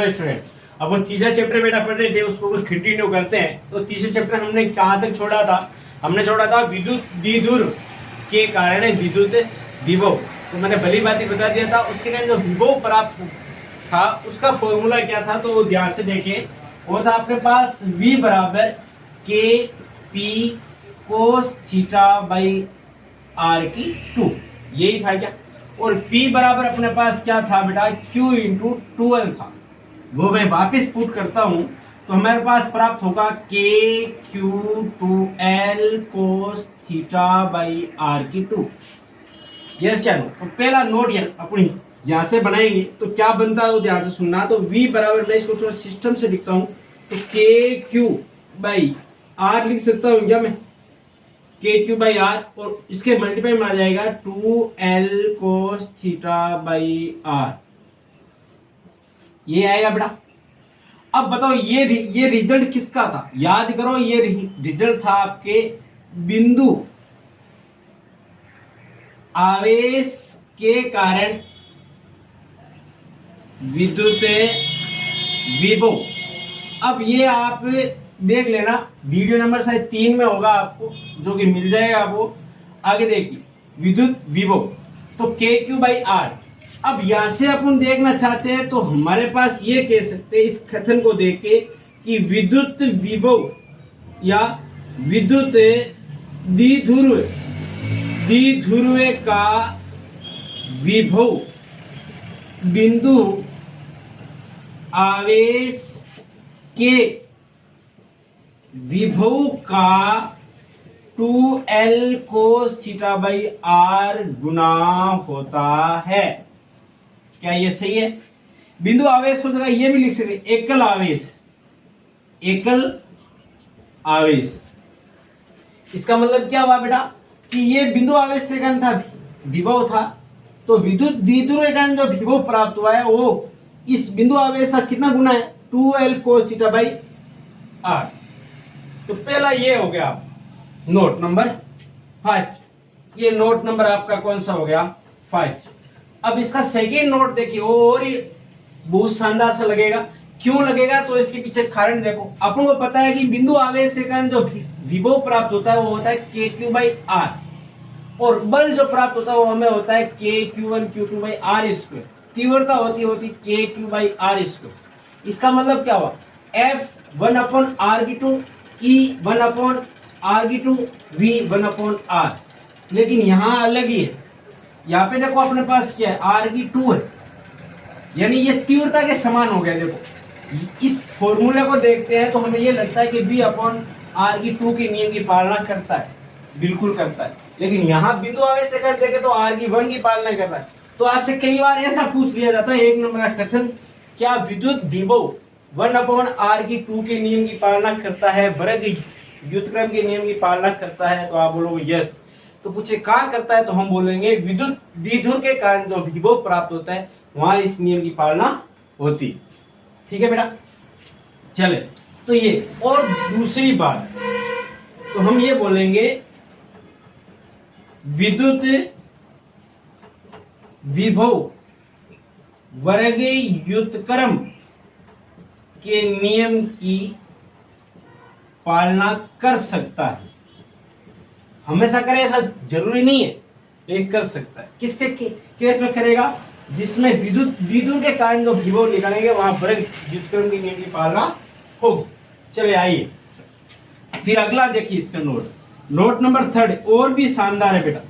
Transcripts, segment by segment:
Hello student, अब वो तीसरा चैप्टर बेटा पढ़ रहे थे, उसको कुछ कंटिन्यू करते हैं। तो तीसरे चैप्टर हमने कहाँ तक छोड़ा था? हमने छोड़ा था विद्युत द्विध्रुव के कारण विद्युत विभव। तो मैंने भली बात ही बता दिया था। उसके कारण जो विभव प्राप्त था उसका फॉर्मूला क्या था, तो वो ध्यान से देखिए। वो था आपके पास V बराबर k p cos theta by r की 2, यही था क्या? और P बराबर अपने पास क्या था बेटा? Q इंटू 12 था। वो मैं वापिस पुट करता हूं तो हमारे पास प्राप्त होगा k q two l cos theta by r की 2। यस या नो? तो पहला नोट अपनी यहां से बनाएंगे तो क्या बनता है वो ध्यान से सुनना। तो V बराबर, मैं इसको थोड़ा सिस्टम से लिखता हूं, तो के क्यू बाई आर लिख सकता हूं क्या मैं? के क्यू बाई आर, और इसके मल्टीप्लाई में आ जाएगा 2l cos theta by are, ये आएगा बेटा। अब बताओ ये रिजल्ट किसका था? याद करो, ये रिजल्ट था आपके बिंदु आवेश के कारण विद्युत विभव। अब ये आप देख लेना, वीडियो नंबर शायद 3 में होगा आपको, जो कि मिल जाएगा आपको। आगे देखिए विद्युत विभव, तो के क्यू बाई आर। अब यहां से अपन देखना चाहते हैं तो हमारे पास ये कह सकते हैं इस कथन को देख के कि विद्युत विभव या विद्युत द्विध्रुव का विभव बिंदु आवेश के विभव का 2l cos theta by r गुना होता है। क्या ये सही है? बिंदु आवेश हो जाएगा, ये भी लिख सकते एकल आवेश, एकल आवेश। इसका मतलब क्या हुआ बेटा कि ये बिंदु आवेश से कारण था, विभव था, तो विद्युत द्विध्रुव के कारण जो विभव प्राप्त हुआ है वो इस बिंदु आवेश का कितना गुना है? 2l cos theta by are. तो पहला ये हो गया नोट नंबर फर्स्ट। ये नोट नंबर आपका कौन सा हो गया? फर्स्ट। अब इसका सेकेंड नोट देखिए, और बहुत शानदार सा लगेगा। क्यों लगेगा? तो इसके पीछे कारण देखो। अपन को पता है कि बिंदु आवेश के कारण जो विभव प्राप्त होता है वो होता है के क्यू बाई आर, और बल जो प्राप्त होता है वो हमें होता है k q one q two by r square. तीव्रता होती के क्यू बाई आर स्क्वायर। इसका मतलब क्या हुआ? F 1 अपॉन आर की 2, E 1 अपॉन आर की 2, V 1 अपॉन आर। लेकिन यहाँ अलग ही है। यहाँ पे देखो अपने पास क्या है? आर की 2 है, यानी ये तीव्रता के समान हो गया। देखो इस फॉर्मूले को देखते हैं तो हमें ये लगता है कि V अपॉन आर की 2 के नियम की पालना करता है, बिल्कुल करता है। लेकिन यहाँ बिंदु आवेश से कर देखे तो आर की 1 की पालना कर रहा है। तो आपसे कई बार ऐसा पूछ लिया जाता है, एक नंबर का कथन, क्या विद्युत विभव 1 अपॉन आर की 2 के नियम की पालना करता है, वर्ग व्युत्क्रम के नियम की पालना करता है? तो आप बोलोगे यस। तो पूछे कहाँ करता है, तो हम बोलेंगे विद्युत द्विध्रुव के कारण जो विभव प्राप्त होता है वहां इस नियम की पालना होती। ठीक है बेटा, चले। तो ये, और दूसरी बात तो हम ये बोलेंगे विद्युत विभव वर्ग व्युत्क्रम के नियम की पालना कर सकता है। हमेशा करे ऐसा जरूरी नहीं है, लेकिन कर सकता है। किसके केस में करेगा? जिसमें विद्युत द्विध्रुव के कारण जो विभव निकालेंगे वहां वर्ग व्युत्क्रम के नियम की पालना होगी। चले आइए फिर अगला देखिए इसका नोट नंबर 3 और भी शानदार है बेटा।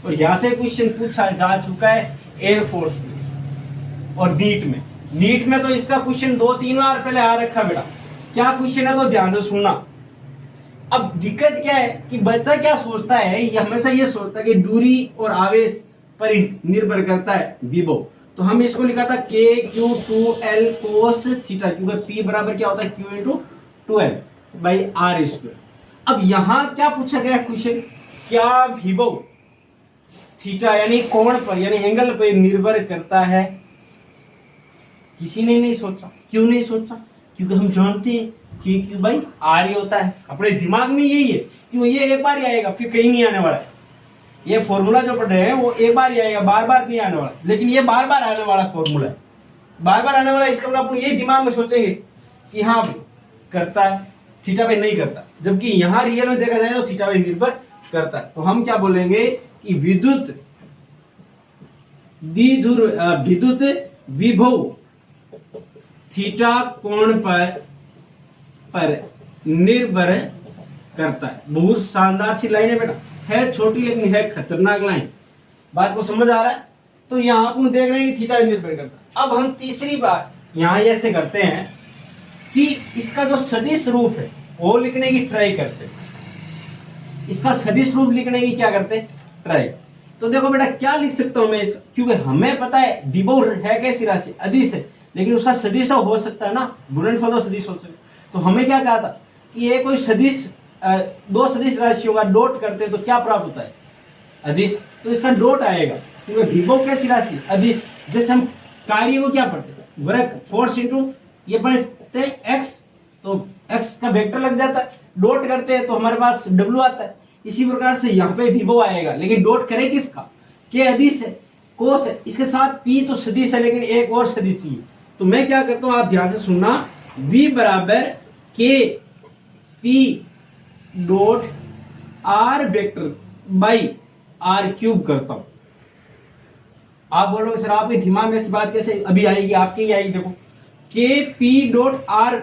और यहां से क्वेश्चन पूछा जा चुका है एयरफोर्स में और नीट में तो इसका क्वेश्चन 2-3 बार पहले आ रखा बेटा। क्या क्वेश्चन है तो ध्यान से सुनना। अब दिक्कत क्या है कि बच्चा क्या सोचता है, ये हमेशा ये सोचता है कि दूरी और आवेश पर ही निर्भर करता है विभव। तो हम इसको लिखा था k q 2l cos theta, क्योंकि P बराबर क्या होता है? Q into 2l by r square. अब यहां क्या पूछा गया क्वेश्चन? क्या विभव थीटा यानी कोण पर, यानी एंगल पर निर्भर करता है? किसी ने नहीं सोचा। क्यों नहीं सोचा? क्योंकि हम जानते हैं कि क्यू बाई आर ही होता है। अपने दिमाग में यही है कि ये एक बार ही आएगा, फिर कहीं नहीं आने वाला है। ये फॉर्मूला जो पढ़ रहे हैं वो एक बार ही आएगा, बार बार नहीं आने वाला। लेकिन ये बार बार आने वाला फॉर्मूला है। बार बार आने वाला है, इसका मतलब अपन यही दिमाग में सोचेंगे कि हाँ भाई करता है, थीटा पे नहीं करता, जबकि यहाँ रियल में देखा जाए तो थीटा पे निर्भर करता है। तो हम क्या बोलेंगे कि विद्युत विद्युत विभव थीटा कोण पर निर्भर करता है। बहुत शानदार सी लाइन है बेटा, है छोटी लेकिन है खतरनाक लाइन। बात को समझ आ रहा है? तो यहाँ अपन देख रहे हैं कि थीटा निर्भर करता है। अब हम तीसरी बार यहाँ ऐसे करते हैं कि इसका जो सदिश रूप है वो लिखने की ट्राई करते हैं। इसका सदिश रूप लिखने की क्या करते हैं? ट्राई। तो देखो बेटा क्या लिख सकता हूं मैं क्योंकि हमें पता है विभव है कैसी राशि, अदिश है, लेकिन उसका सदिश तो हो सकता है ना, गुणनफल तो सदिश हो सकता है। तो हमें क्या कहा था कि ये कोई सदिश दो सदिश राशियों का डॉट करते हैं तो क्या प्राप्त होता है? अदिश। तो इसका डॉट आएगा क्योंकि विभव कैसी राशि? अदिश। जैसे हम कार्य को क्या पढ़ते हैं? वर्ग, फोर्स इंटू ये पढ़ते एक्स, तो एक्स का वेक्टर लग जाता है, डॉट करते हैं तो हमारे पास डब्ल्यू आता है। इसी प्रकार से यहाँ पे विभव आएगा, लेकिन डॉट करे किसका? के अदिश है, कोस है, इसके साथ पी तो सदिश है लेकिन एक और सदिश चाहिए। तो मैं क्या करता हूँ, आप ध्यान से सुनना, v बराबर k p dot r vector by r cube करता हूं। आप बोलोगे सर आपके दिमाग में इस बात कैसे अभी आएगी? आपके ही आएगी। देखो k p dot r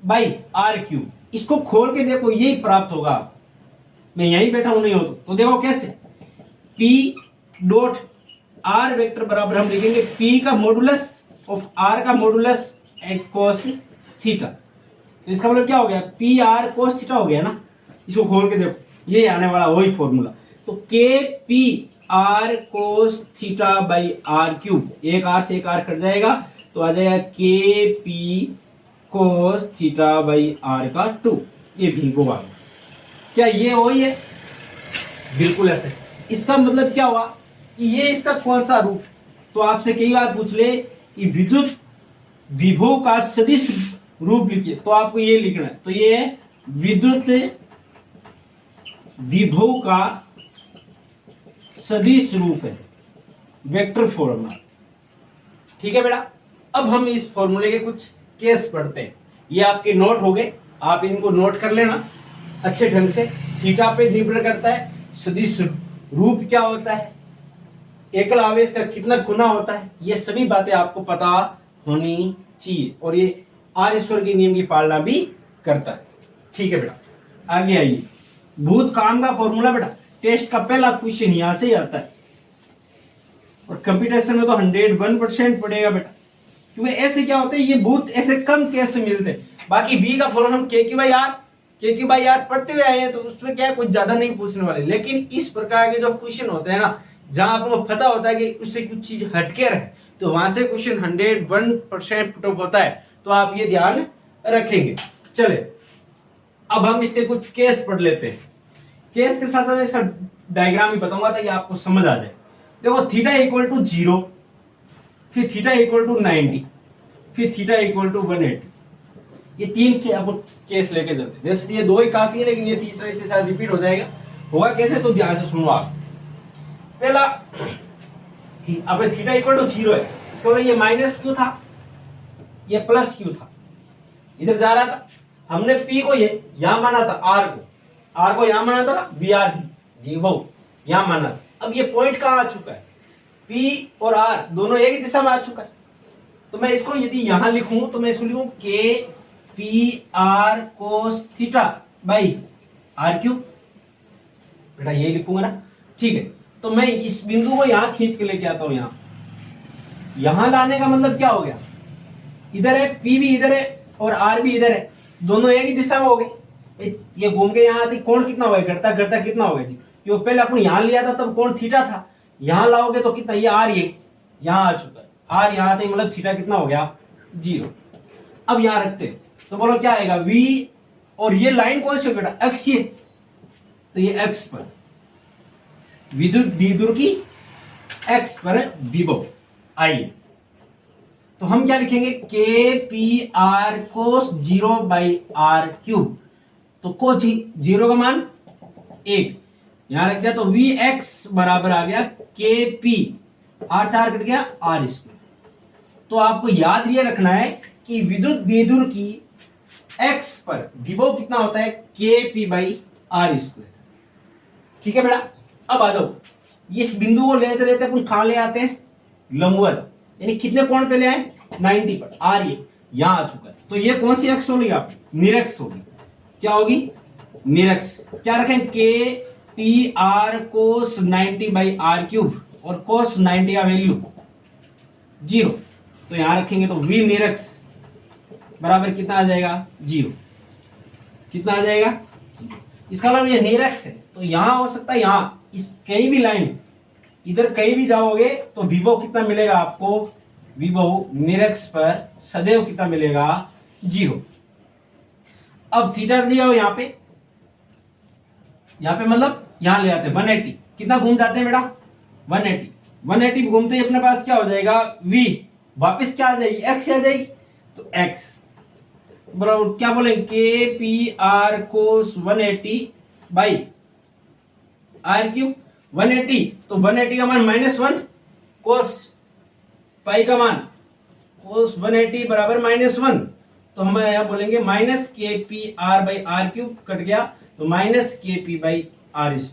by r cube, इसको खोल के देखो यही प्राप्त होगा। मैं यहीं बैठा हूं नहीं हो तो देखो कैसे, पी डॉट आर वेक्टर बराबर हम लिखेंगे पी का मॉडुलस ऑफ आर का मॉडुलस कोस थीटा। तो इसका मतलब क्या हो गया? पी आर कोस थीटा हो गया ना। इसको खोल के देखो ये आने वाला वही फॉर्मूला। तो k p r cos theta by r cube, एक आर से एक आर कट जाएगा तो आ जाएगा k p cos theta by r का 2। ये भिंगो आ गया। क्या ये वही है? बिल्कुल ऐसे। इसका मतलब क्या हुआ कि ये इसका कौन सा रूप? तो आपसे कई बार पूछ ले कि विद्युत विभव का सदिश रूप लिखिए, तो आपको ये लिखना है। तो ये है विद्युत विभव का सदिश रूप है, वेक्टर फॉर्मूला। ठीक है बेटा। अब हम इस फॉर्मूले के कुछ केस पढ़ते हैं। ये आपके नोट हो गए, आप इनको नोट कर लेना अच्छे ढंग से। थीटा पे निर्भर करता है, सदिश रूप क्या होता है, एकल आवेश का कितना गुना होता है, ये सभी बातें आपको पता होनी चाहिए। और ये आर स्क्वायर के नियम की पालना भी करता है। ठीक है बेटा, आगे आइए। भूत काम का फॉर्मूला बेटा, टेस्ट का पहला क्वेश्चन यहां से ही आता है और कंप्यूटेशन में तो 101% पड़ेगा बेटा, क्योंकि ऐसे क्या होते हैं, ये भूत ऐसे कम केस मिलते हैं। बाकी v का फॉर्मूला हम के क्यू बाई आर पढ़ते हुए आए हैं, तो उसमें क्या है कुछ ज्यादा नहीं पूछने वाले। लेकिन इस प्रकार के जो क्वेश्चन होते हैं ना, जहां आपको पता होता है कि उससे कुछ चीज हटके रहे, तो वहां से क्वेश्चन 101% पुट अप होता है। तो आप ये ध्यान रखेंगे। चले अब हम इसके कुछ केस पढ़ लेते हैं। केस के साथ साथ इसका डायग्राम भी बताऊंगा ताकि आपको समझ आ जाए। देखो थीटा इक्वल टू 0, फिर थीटा इक्वल टू 90, फिर थीटा इक्वल टू 180। ये तीन के अब केस लेके चलते हैं। वैसे ये दो ही काफी है, लेकिन ये तीसरा इससे साथ रिपीट हो जाएगा। होगा कैसे, तो ध्यान से सुनो आप। पहला अब थीटा इक्वल टू 0 है, इसका मतलब ये माइनस क्यू था, ये प्लस क्यू था, इधर जा रहा था। हमने पी को ये यहां माना था, आर को यहां माना था ना, वी आर विभव यहां माना था। अब ये पॉइंट कहां आ चुका है, पी और आर दोनों एक ही दिशा में आ चुका है। तो मैं इसको यदि यहां लिखूं तो मैं इसको लिखूं k p r cos theta by r cube. बेटा यही लिखूंगा ना, ठीक है। तो मैं इस बिंदु को यहां खींच के लेके आता हूं। यहां लाने का मतलब क्या हो गया, इधर है, पी भी इधर है और आर भी इधर है, दोनों एक ही दिशा में हो गए। ये घूम के यहाँ आती, कोण कितना हो गया, घटता कितना हो गया जी, जो पहले अपन यहां लिया था तब कोण थीटा था, यहां लाओगे तो कितना, ये आर ये यहां आ चुका है, आर यहां आते मतलब थीटा कितना हो गया 0। अब यहां रखते हैं तो बोलो क्या आएगा, v, और ये लाइन कौन सी बेटा, अक्षीय, तो ये x पर विद्युत द्विध्रुव की x पर विभव। आइए तो हम क्या लिखेंगे, k p r cos 0 by r cube. तो कोस 0 का मान 1 यहां रख दिया, तो वी एक्स बराबर आ गया के पी, आर से आर कट गया, आर स्क्वायर। तो आपको याद ये रखना है कि विद्युत द्विध्रुव की एक्स पर विभव कितना होता है, Kp/r²। ठीक है बेटा। अब आ जाओ, इस बिंदु को लेते लेते अपन कहां ले आते हैं, लंबवत, यानी कितने कोण पे ले आए, 90 पर। आर ये यहां आ चुका है, तो ये कौन सी एक्स होगी, आप निरक्ष होगी। क्या होगी, निरक्ष। क्या रखें, Kpr cos 90/r³, और cos 90 का वैल्यू 0, तो यहां रखेंगे तो v निरक्ष बराबर कितना आ जाएगा, 0। कितना आ जाएगा, इसका मतलब ये निरक्ष है, तो यहां हो सकता है, यहां इस कहीं भी लाइन इधर कहीं भी जाओगे तो विभव कितना मिलेगा आपको, विभव निरक्ष पर सदैव कितना मिलेगा, 0। अब थीटा दिया हो यहाँ पे मतलब यहां ले आते हैं 180, कितना घूम जाते हैं बेटा, 180 घूमते ही अपने पास क्या हो जाएगा, v, वापस क्या आ जाएगी, x आ जाएगी, तो x बराबर क्या बोलेंगे, Kpr cos 180/r³। 180 तो 180 का मान -1, cos पाई का मान cos 180 बराबर -1, तो हम यहां बोलेंगे -Kpr/r³ कट गया, तो -Kp/r²।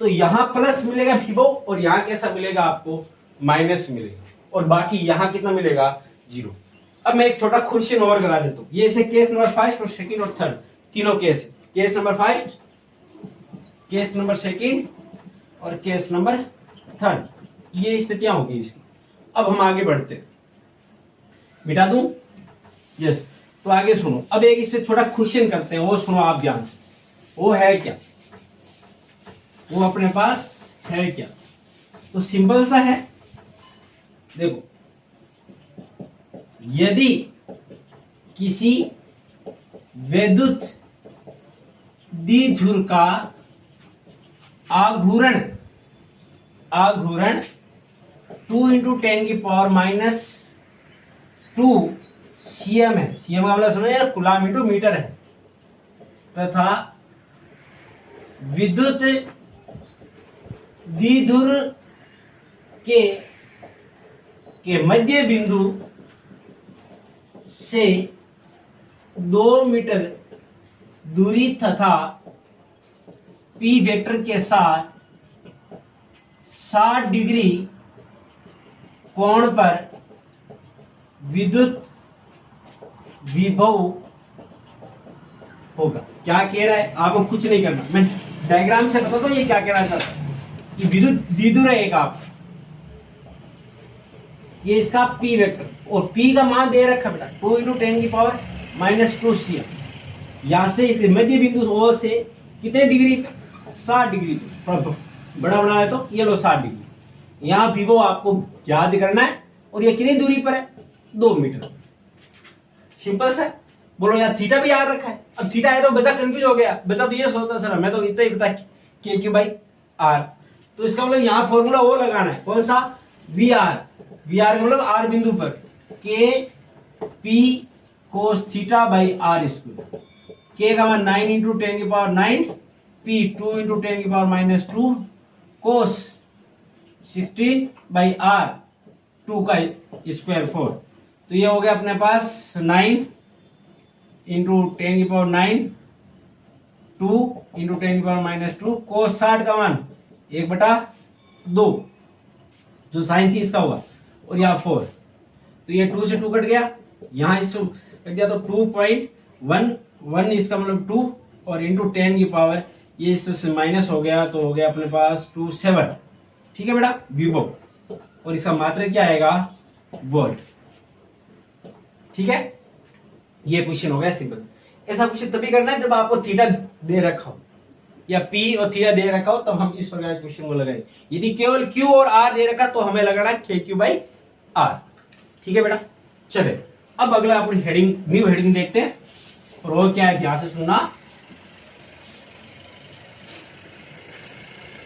तो यहां प्लस मिलेगा विभव, और यहां कैसा मिलेगा आपको, माइनस मिलेगा, और बाकी यहां कितना मिलेगा, 0। अब मैं एक छोटा क्वेश्चन और करा देता हूं, ये इसे केस नंबर 1 और सेकंड और थर्ड तीनों केस है। केस नंबर 1, केस नंबर 2 और केस नंबर 3, ये स्थितियां होगी इसकी। अब हम आगे बढ़ते हैं, मिटा दूं, यस। तो आगे सुनो, अब एक इस पे छोटा क्वेश्चन करते हैं, वो सुनो आप ध्यान से। वो है क्या, वो अपने पास है क्या, तो सिंपल सा है, देखो, यदि किसी विद्युत द्विध्रुव का आघूर्ण 2 × 10⁻² cm है, cm का मतलब समझो यार, कूलम × मीटर है, तथा विद्युत द्विध्रुव के मध्य बिंदु से 2 मीटर दूरी तथा P वेक्टर के साथ 60 डिग्री कोण पर विद्युत विभव होगा। क्या कह रहा है, आपको कुछ नहीं करना, मैं डायग्राम से बताता हूं ये क्या कहना चाहता है। कि विद्युत द्विध्रुव है एक, आप ये इसका P वेक्टर, और P का मान दे रखा बेटा 2 × 10⁻² cm। यहां से इस मध्य बिंदु O से कितने डिग्री पे, 60 डिग्री पे, बड़ा बना है तो ये लो 60 डिग्री। यहां विभव आपको याद करना है, और ये कितनी दूरी पर है, 2 मीटर। सिंपल सा, बोलो यार थीटा भी याद रखा है। अब थीटा है तो बच्चा कंफ्यूज हो गया, बच्चा तो ये सोचता सर मैं तो इतना ही पता Kq/r, तो इसका मतलब यहाँ फॉर्मूला वो लगाना है, कौन सा, Vr का मतलब r बिंदु पर Kp cos θ/r²। K का मान 9 × 10⁹, P 2 × 10⁻² cos 16/r² का स्क्वायर 4। तो ये हो गया अपने पास 9 × 10⁹, 2 × 10⁻² cos 60 का मान 1/2, जो sin 30 का हुआ, और यहाँ 4, तो ये 2 से 2 कट गया, यहाँ इससे कट गया, तो 2.11 इसका मतलब 2, और इंटू 10 की पावर ये इससे माइनस हो गया, तो हो गया अपने पास 27। ठीक है बेटा, विभव, और इसका मात्रा क्या आएगा, वोल्ट। ठीक है, ये क्वेश्चन हो गया सिंपल। ऐसा क्वेश्चन तभी करना है जब आपको थीटा दे रखा हो, या P और थीटा दे रखा हो, तब हम इस प्रकार के क्वेश्चन को लगाएंगे। यदि केवल Q और R दे रखा तो हमें लगाना Kq/r। ठीक है बेटा, चले अब अगला अपनी हेडिंग, न्यू हेडिंग देखते हैं, और वो क्या है, ध्यान से सुनना।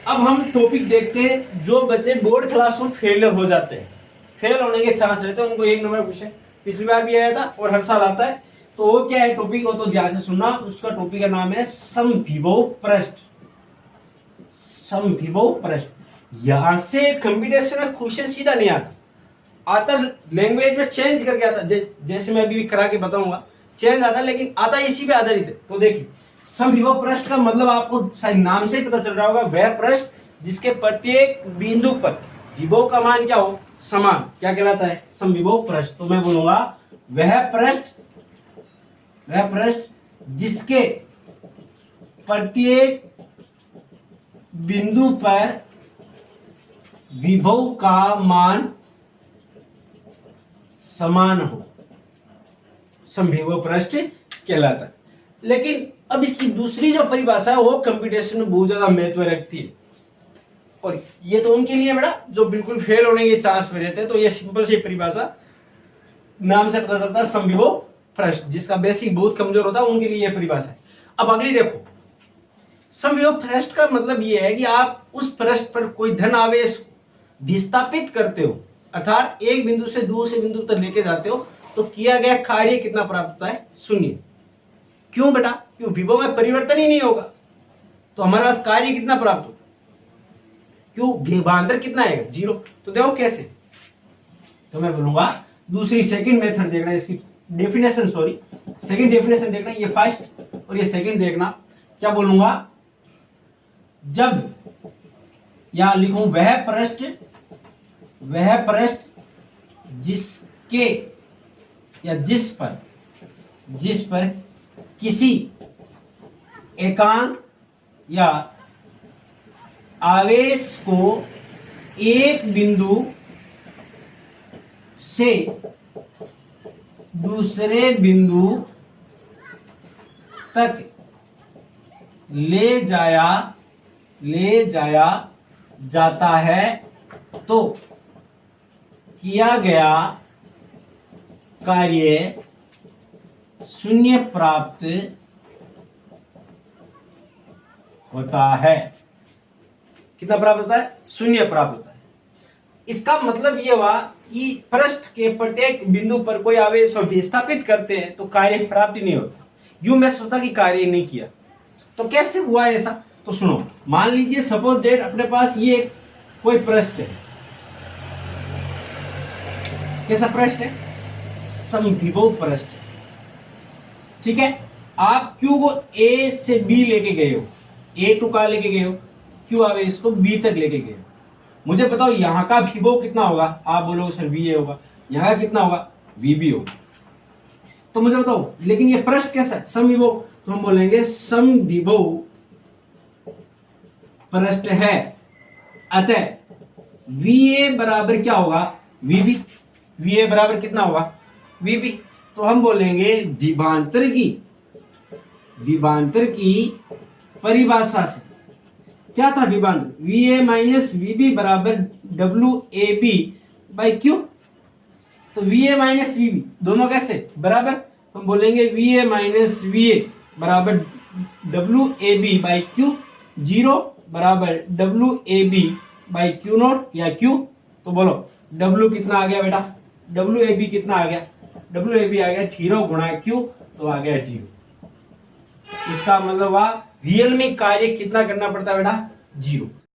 अब हम टॉपिक देखते हैं जो बच्चे बोर्ड क्लास में फेलियर हो जाते हैं, फेल होने के चांस रहते हैं, उनको 1 नंबर क्वेश्चन पिछली बार भी आया था और हर साल आता है। तो वो क्या है टॉपिक, हो तो ध्यान से सुनना। उसका टॉपिक का नाम है समविभव पृष्ठ। समविभव पृष्ठ, यहां से कंप्यूटेशनल क्वेश्चन सीधा नहीं आता, आता लैंग्वेज में चेंज करके आता, जैसे मैं अभी करा के बताऊंगा, चेंज आता, लेकिन आता इसी पे आधारित है। तो देखिए समविभव पृष्ठ का मतलब आपको शायद नाम से ही पता चल रहा होगा, वह पृष्ठ जिसके प्रत्येक बिंदु पर विभव का मान क्या हो, समान, क्या कहलाता है, समविभव पृष्ठ। तो मैं बोलूंगा वह पृष्ठ जिसके प्रत्येक बिंदु पर विभव का मान समान हो, समविभव पृष्ठ कहलाता है। लेकिन अब इसकी दूसरी जो परिभाषा है वो कंप्यूटेशन में बहुत ज्यादा महत्व रखती है, और ये तो उनके लिए बेटा जो बिल्कुल फेल होने के चांस में रहते हैं। तो ये सिंपल सी परिभाषा नाम से पता चलता है, समविभव पृष्ठ जिसका बेसिक बहुत कमजोर होता है उनके लिए यह परिभाषा है। अब अगली देखो, समविभव पृष्ठ का मतलब यह है कि आप उस पृष्ठ पर कोई धन आवेश विस्थापित करते हो, अर्थात एक बिंदु से दूसरे बिंदु तक लेके जाते हो, तो किया गया कार्य कितना प्राप्त होता है, शून्य। क्यों बेटा, क्यों, विभव में परिवर्तन ही नहीं होगा, तो हमारे पास कार्य कितना प्राप्त होगा, क्यों, विभवांतर कितना आएगा, 0। तो देखो कैसे, तो मैं बोलूंगा दूसरी सेकंड मेथड देखना, इसकी डेफिनेशन, सॉरी सेकंड डेफिनेशन देखना, ये फर्स्ट और ये सेकंड देखना। क्या बोलूंगा, जब, यहां लिखूं वह पृष्ठ जिसके या जिस पर किसी एकांक या आवेश को एक बिंदु से दूसरे बिंदु तक ले जाया जाता है, तो किया गया कार्य शून्य प्राप्त होता है। कितना प्राप्त होता है, शून्य प्राप्त होता है। इसका मतलब यह हुआ कि पृष्ठ के प्रत्येक बिंदु पर कोई आवेश विस्थापित करते हैं तो कार्य प्राप्ति नहीं होता। यूं मैं सोचा कि कार्य नहीं किया, तो कैसे हुआ ऐसा, तो सुनो, मान लीजिए सपोज दैट अपने पास ये कोई पृष्ठ है, कैसा पृष्ठ है, समविभव पृष्ठ, ठीक है। आप Q को A से B लेके गए हो, A टू का लेके गए हो, Q आवेश को B तक लेके गए हो। मुझे बताओ यहां का विभव कितना होगा, आप बोलोगे सर VA होगा, यहां का कितना होगा, VB होगा। तो मुझे बताओ, लेकिन ये पृष्ठ कैसा है, समविभव, तो हम बोलेंगे समविभव पृष्ठ है, अतः VA बराबर क्या होगा, VB। VA बराबर कितना होगा, VB। तो हम बोलेंगे विभवांतर की परिभाषा से क्या था, विभवांतर VA माइनस VB बराबर WAB बाई Q। तो VA माइनस VB दोनों कैसे बराबर, तो हम बोलेंगे VA माइनस VA बराबर WAB बाई Q, 0 बराबर WAB बाई Q नॉट या Q। तो बोलो W कितना आ गया बेटा, WAB कितना आ गया, WAB आ गया 0 गुणा Q, तो आ गया 0। इसका मतलब रियल में कार्य कितना करना पड़ता है बेटा, 0।